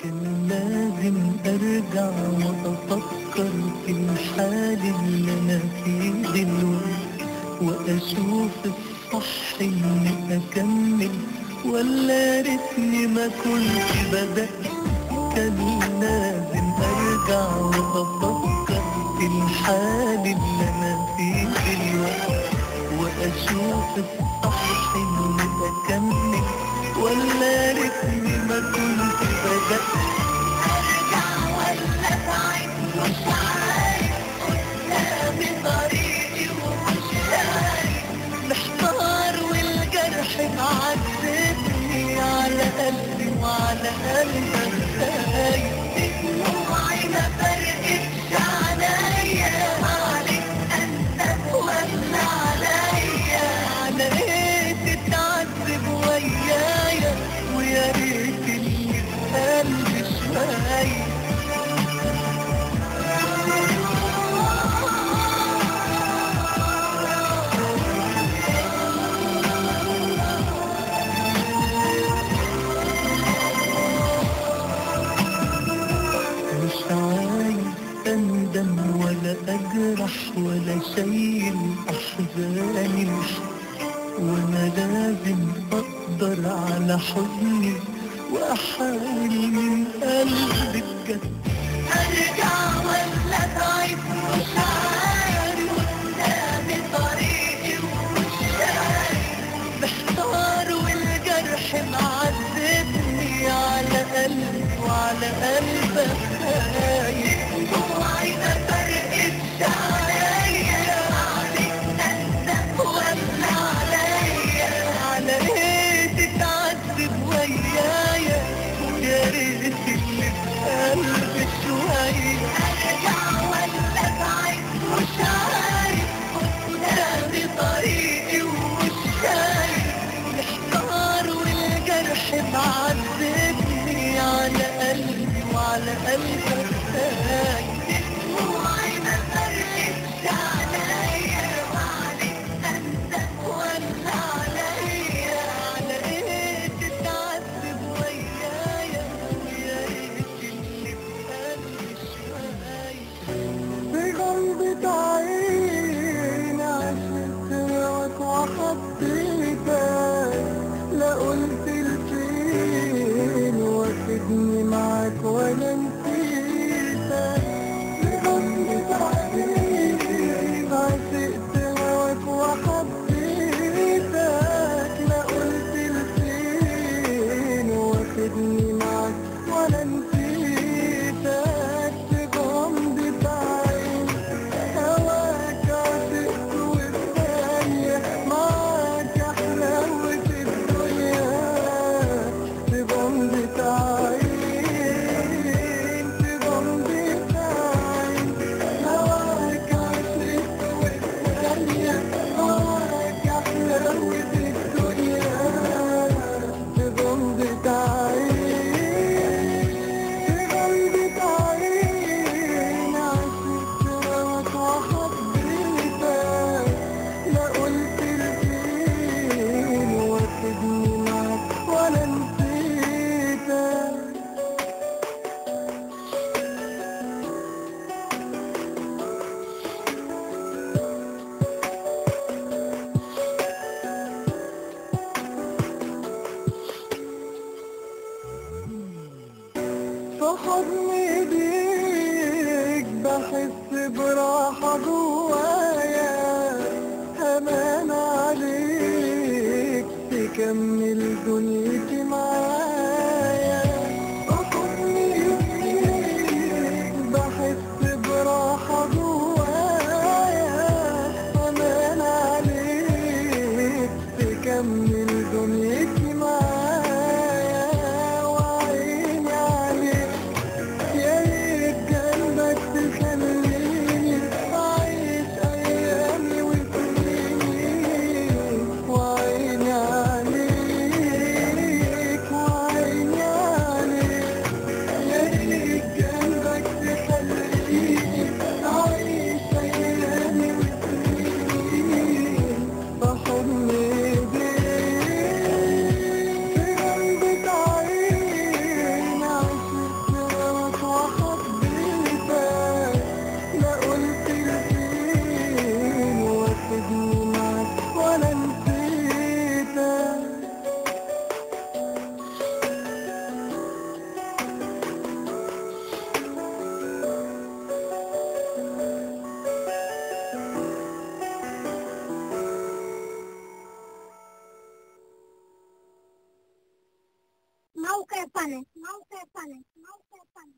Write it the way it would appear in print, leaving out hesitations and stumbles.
كان لازم ارجع واتفكر في الحال اللي انا فيه دلوقتي، واشوف الصح اني اكمل ولا ريتني ما كنت بدأت. كان لازم ارجع واتفكر في الحال اللي انا فيه دلوقتي، واشوف الصح اني اكمل ولا ريتني ما كنت بدأت. ارجع ولا ابعد مش عارف، قدامي طريقي ومش عارف، محتار والجرح معذبني على قلبي وعلى قلبك خايف. دموعي ما فرقتش عليا، عليك انت ولا عليا، على ايه تتعذب ويايا ويا ريت اللي في قلبي شوية. مش عايز اندم ولا اجرح ولا شايل احزاني، وانا لازم اقدر على حزني واحاول من قلبي بجد. ارجع ولا ابعد مش عارف، قدامي طريقي ومش عارف، محتار والجرح معذبني على قلبي وعلى قلبك خايف. دموعي ما فرقتش عليا، عليك انت ولا عليا، على ايه تتعذب ويايا ويا ريت اللي في قلبي شوية. ارجع ولا ابعد مش عارف، قدامي طريقي ومش شايف، محتار والجرح معذبني على قلبي وعلى قلبك خايف. دموعي ما فرقتش عليا، وعليك انت ولا عليا، على ايه تتعذب ويايا ويا ريت اللي في قلبي شوية. بغمضة عيني عشت معاك وحبيتك، لا قلت لفين واخدني معاك ولا نسيتك. بغمضة عيني عشقت معاك وحبيتك، لا قلت لفين واخدني معاك ولا نسيتك. بغمضة عيني هواك عشقت والثانية معاك حلاوة الدنيا. بغمضة عين، بغمضة عين، هواك عشقت والثانية معاك حلاوة الدنيا. بغمضة عين، بغمضة عين عشقت معاك وحبيتك، لا قلت لفين واخدني معاك ولا نسيتك. في حضن ايديك بحس براحة جوايا، امان عليك تكمل دنيتي معايا. في حضن ايديك بحس براحة جوايا، امان عليك تكمل دنيتي معايا. وعيني عليك يا ريت جنبك تخليني أعيش أيامي وسنيني. وعيني عليك موقع فن.